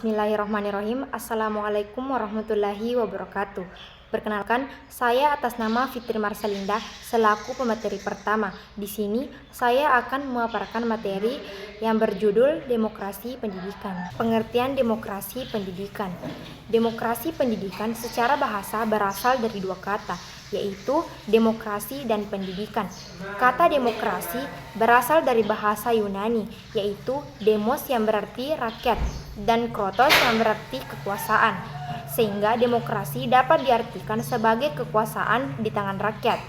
Bismillahirrahmanirrahim. Assalamualaikum warahmatullahi wabarakatuh. Perkenalkan, saya atas nama Fitri Marsalinda selaku pemateri pertama. Di sini saya akan memaparkan materi yang berjudul Demokrasi Pendidikan. Pengertian demokrasi pendidikan. Demokrasi pendidikan secara bahasa berasal dari dua kata, yaitu demokrasi dan pendidikan. Kata demokrasi berasal dari bahasa Yunani, yaitu demos yang berarti rakyat dan krotos yang berarti kekuasaan, sehingga demokrasi dapat diartikan sebagai kekuasaan di tangan rakyat.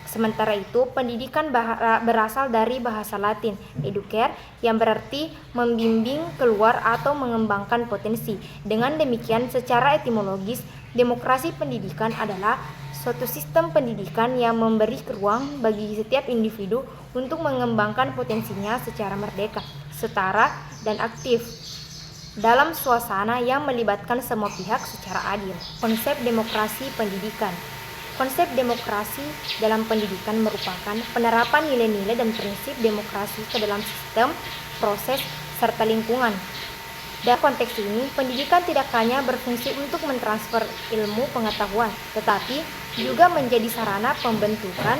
Sementara itu, pendidikan berasal dari bahasa Latin educare yang berarti membimbing keluar atau mengembangkan potensi. Dengan demikian, secara etimologis, demokrasi pendidikan adalah suatu sistem pendidikan yang memberi ruang bagi setiap individu untuk mengembangkan potensinya secara merdeka, setara, dan aktif dalam suasana yang melibatkan semua pihak secara adil. Konsep demokrasi pendidikan. Konsep demokrasi dalam pendidikan merupakan penerapan nilai-nilai dan prinsip demokrasi ke dalam sistem, proses, serta lingkungan. Dalam konteks ini, pendidikan tidak hanya berfungsi untuk mentransfer ilmu pengetahuan, tetapi juga menjadi sarana pembentukan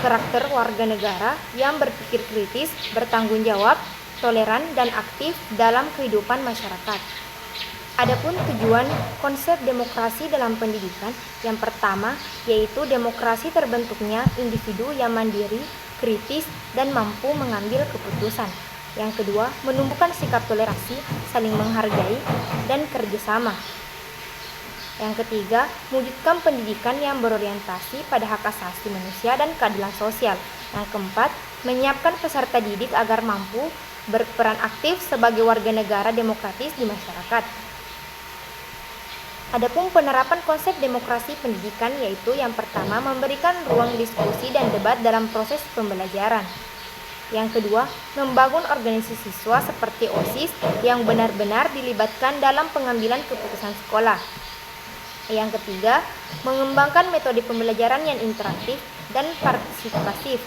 karakter warga negara yang berpikir kritis, bertanggung jawab, toleran, dan aktif dalam kehidupan masyarakat. Adapun tujuan konsep demokrasi dalam pendidikan, yang pertama yaitu demokrasi terbentuknya individu yang mandiri, kritis, dan mampu mengambil keputusan. Yang kedua, menumbuhkan sikap toleransi, saling menghargai, dan kerjasama. Yang ketiga, mewujudkan pendidikan yang berorientasi pada hak asasi manusia dan keadilan sosial. Yang keempat, menyiapkan peserta didik agar mampu berperan aktif sebagai warga negara demokratis di masyarakat. Adapun penerapan konsep demokrasi pendidikan yaitu yang pertama, memberikan ruang diskusi dan debat dalam proses pembelajaran. Yang kedua, membangun organisasi siswa seperti OSIS yang benar-benar dilibatkan dalam pengambilan keputusan sekolah. Yang ketiga, mengembangkan metode pembelajaran yang interaktif dan partisipatif,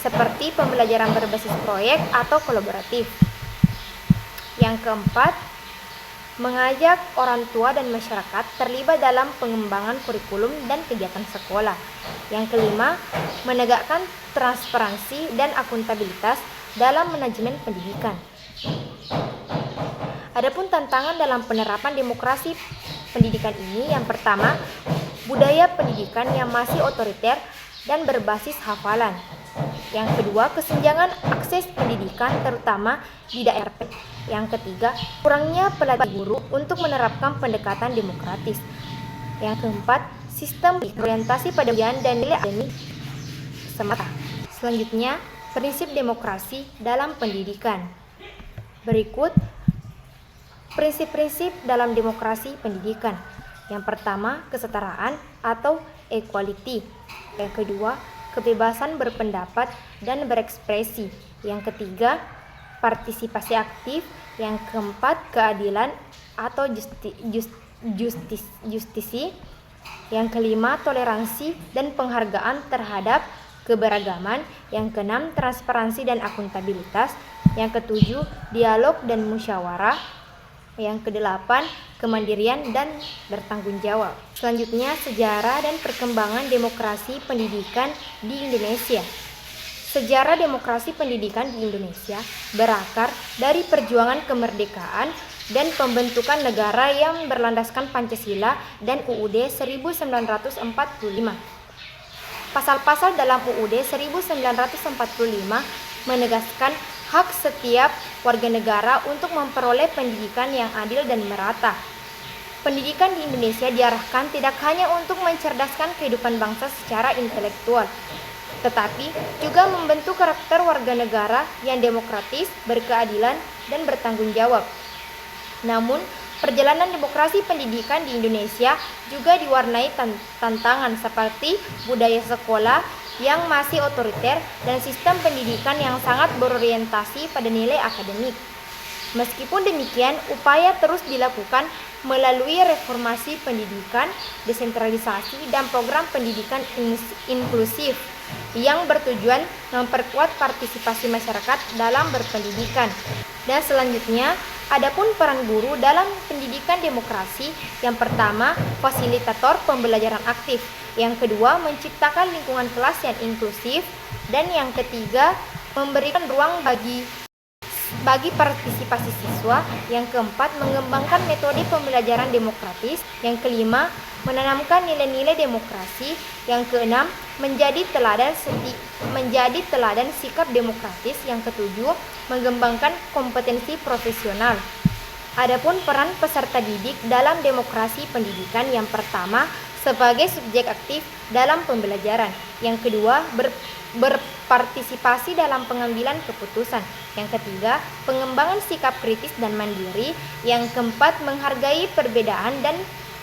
seperti pembelajaran berbasis proyek atau kolaboratif. Yang keempat, mengajak orang tua dan masyarakat terlibat dalam pengembangan kurikulum dan kegiatan sekolah. Yang kelima, menegakkan transparansi dan akuntabilitas dalam manajemen pendidikan. Adapun tantangan dalam penerapan demokrasi pendidikan ini, yang pertama, budaya pendidikan yang masih otoriter dan berbasis hafalan. Yang kedua, kesenjangan akses pendidikan terutama di daerah. Yang ketiga, kurangnya pelatihan guru untuk menerapkan pendekatan demokratis. Yang keempat, sistem orientasi pada ujian dan nilai akademik semata. Selanjutnya, prinsip demokrasi dalam pendidikan. Berikut prinsip-prinsip dalam demokrasi pendidikan. Yang pertama, kesetaraan atau equality. Yang kedua, kebebasan berpendapat dan berekspresi. Yang ketiga, partisipasi aktif. Yang keempat, keadilan atau justisi. Yang kelima, toleransi dan penghargaan terhadap keberagaman. Yang keenam, transparansi dan akuntabilitas. Yang ketujuh, dialog dan musyawarah. Yang kedelapan, kemandirian dan bertanggung jawab. Selanjutnya, sejarah dan perkembangan demokrasi pendidikan di Indonesia. Sejarah demokrasi pendidikan di Indonesia berakar dari perjuangan kemerdekaan dan pembentukan negara yang berlandaskan Pancasila dan UUD 1945. Pasal-pasal dalam UUD 1945 menegaskan hak setiap warga negara untuk memperoleh pendidikan yang adil dan merata. Pendidikan di Indonesia diarahkan tidak hanya untuk mencerdaskan kehidupan bangsa secara intelektual, tetapi juga membentuk karakter warga negara yang demokratis, berkeadilan, dan bertanggung jawab. Namun, perjalanan demokrasi pendidikan di Indonesia juga diwarnai tantangan seperti budaya sekolah yang masih otoriter dan sistem pendidikan yang sangat berorientasi pada nilai akademik. Meskipun demikian, upaya terus dilakukan melalui reformasi pendidikan, desentralisasi, dan program pendidikan inklusif yang bertujuan memperkuat partisipasi masyarakat dalam berpendidikan. Dan selanjutnya, Adapun peran guru dalam pendidikan demokrasi, yang pertama, fasilitator pembelajaran aktif, yang kedua, menciptakan lingkungan kelas yang inklusif, dan yang ketiga, memberikan ruang bagi partisipasi siswa, yang keempat, mengembangkan metode pembelajaran demokratis, yang kelima, menanamkan nilai-nilai demokrasi, yang keenam, menjadi teladan sikap demokratis, yang ketujuh, mengembangkan kompetensi profesional. Adapun peran peserta didik dalam demokrasi pendidikan, yang pertama, sebagai subjek aktif dalam pembelajaran, yang kedua, berpartisipasi dalam pengambilan keputusan, yang ketiga, pengembangan sikap kritis dan mandiri, yang keempat, menghargai perbedaan dan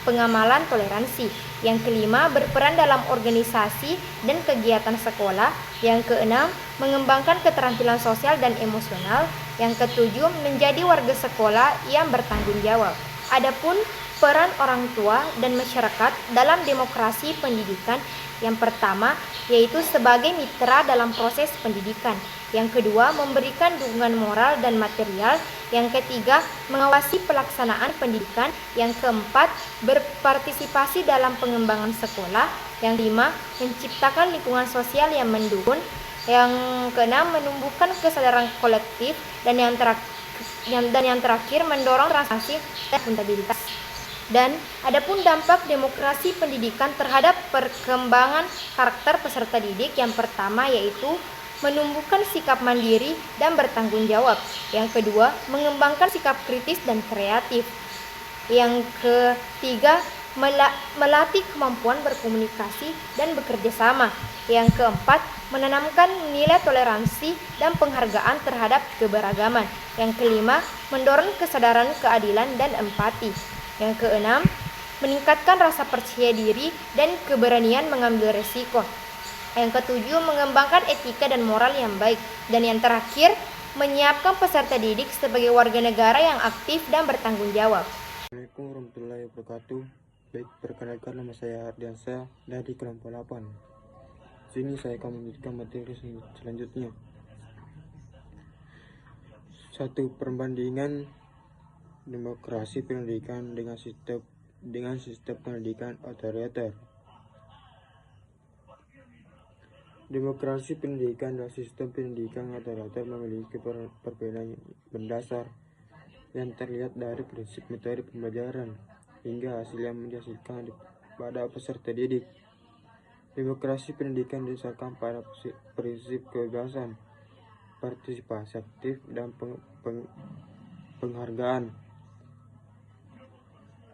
pengamalan toleransi, yang kelima, berperan dalam organisasi dan kegiatan sekolah, yang keenam, mengembangkan keterampilan sosial dan emosional, yang ketujuh, menjadi warga sekolah yang bertanggung jawab. Adapun peran orang tua dan masyarakat dalam demokrasi pendidikan, yang pertama, yaitu sebagai mitra dalam proses pendidikan, yang kedua, memberikan dukungan moral dan material, yang ketiga, mengawasi pelaksanaan pendidikan, yang keempat, berpartisipasi dalam pengembangan sekolah, yang kelima, menciptakan lingkungan sosial yang mendukung, yang keenam, menumbuhkan kesadaran kolektif, dan yang terakhir, mendorong transparansi dan akuntabilitas. Dan adapun dampak demokrasi pendidikan terhadap perkembangan karakter peserta didik, yang pertama yaitu menumbuhkan sikap mandiri dan bertanggung jawab, yang kedua, mengembangkan sikap kritis dan kreatif, yang ketiga, melatih kemampuan berkomunikasi dan bekerja sama, yang keempat, menanamkan nilai toleransi dan penghargaan terhadap keberagaman, yang kelima, mendorong kesadaran keadilan dan empati, yang keenam, meningkatkan rasa percaya diri dan keberanian mengambil risiko, yang ketujuh, mengembangkan etika dan moral yang baik, dan yang terakhir, menyiapkan peserta didik sebagai warga negara yang aktif dan bertanggung jawab. Assalamualaikum warahmatullahi wabarakatuh. Baik, perkenalkan, nama saya Ardiansa dari kelompok 8. Sini saya akan melanjutkan materi selanjutnya. 1. Perbandingan demokrasi pendidikan dengan sistem pendidikan otoriter. Demokrasi pendidikan dan sistem pendidikan otoriter memiliki perbedaan mendasar yang terlihat dari prinsip metode pembelajaran hingga hasil yang dihasilkan pada peserta didik. Demokrasi pendidikan didasarkan pada prinsip kebebasan, partisipasi aktif, dan penghargaan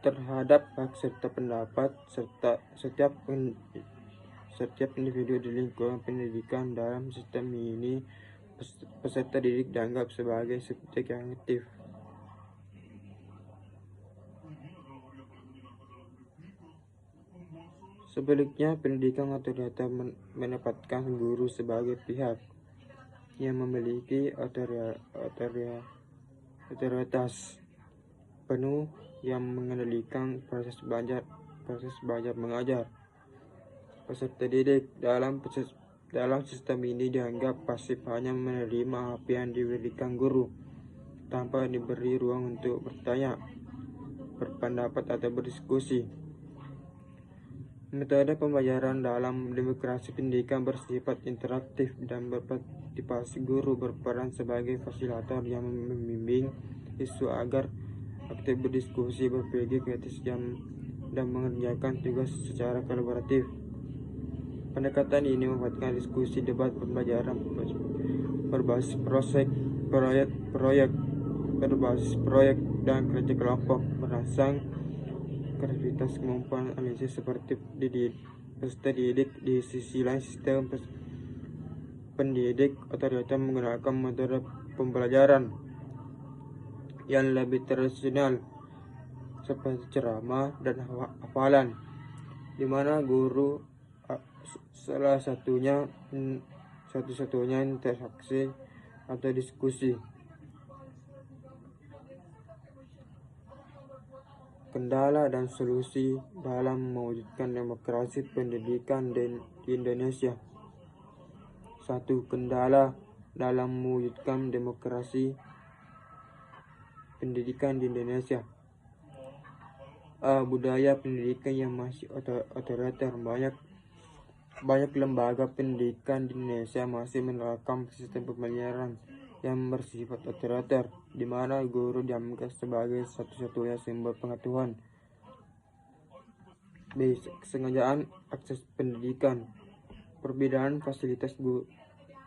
terhadap hak serta pendapat serta setiap individu di lingkungan pendidikan. Dalam sistem ini, peserta didik dianggap sebagai subjek yang aktif. Sebaliknya, pendidikan otoriter menempatkan guru sebagai pihak yang memiliki otoritas penuh yang mengendalikan proses belajar mengajar. Peserta didik dalam sistem ini dianggap pasif, hanya menerima apa yang diberikan guru tanpa diberi ruang untuk bertanya, berpendapat, atau berdiskusi. Metode pembelajaran dalam demokrasi pendidikan bersifat interaktif dan berpartisipasi. Guru berperan sebagai fasilitator yang membimbing siswa agar aktif berdiskusi, berpikir kritis, dan mengerjakan tugas secara kolaboratif. Pendekatan ini membuatkan diskusi, debat, pembelajaran berbasis proyek dan kerja kelompok, merangsang kreativitas, kemampuan analisis seperti peserta didik. Di sisi lain, sistem pendidik otoriter menggunakan metode pembelajaran yang lebih tradisional seperti ceramah dan hafalan, di mana guru satu-satunya interaksi atau diskusi. Kendala dan solusi dalam mewujudkan demokrasi pendidikan di Indonesia. 1. Kendala dalam mewujudkan demokrasi pendidikan di Indonesia. A. Budaya pendidikan yang masih otoriter. Banyak lembaga pendidikan di Indonesia masih menerapkan sistem pembelajaran yang bersifat otoriter, di mana guru dianggap sebagai satu-satunya sumber pengetahuan. B. Kesengajaan akses pendidikan. Perbedaan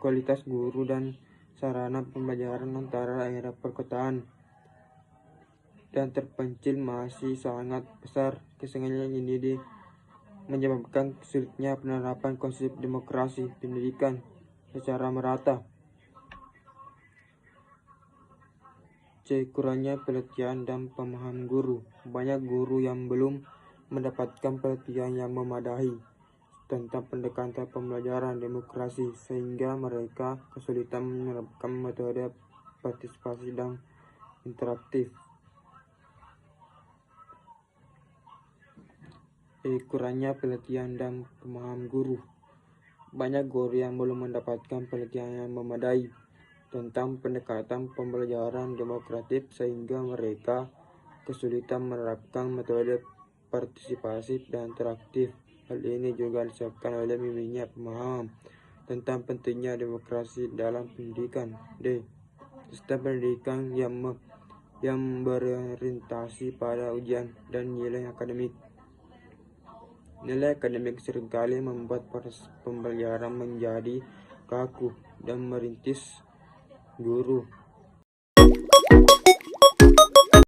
kualitas guru dan sarana pembelajaran antara daerah perkotaan dan terpencil masih sangat besar. Kesengajaan ini menyebabkan sulitnya penerapan konsep demokrasi pendidikan secara merata. C. Kurangnya pelatihan dan pemahaman guru. Banyak guru yang belum mendapatkan pelatihan yang memadai tentang pendekatan pembelajaran demokrasi, sehingga mereka kesulitan menerapkan metode partisipasi dan interaktif. Kurangnya pelatihan dan pemahaman guru. Banyak guru yang belum mendapatkan pelatihan yang memadai tentang pendekatan pembelajaran demokratif, sehingga mereka kesulitan menerapkan metode partisipasi dan interaktif. Hal ini juga disebabkan oleh minimnya pemahaman tentang pentingnya demokrasi dalam pendidikan. D. Sistem pendidikan yang berorientasi pada ujian dan nilai akademik. Nilai akademik seringkali membuat proses pembelajaran menjadi kaku dan merintis guru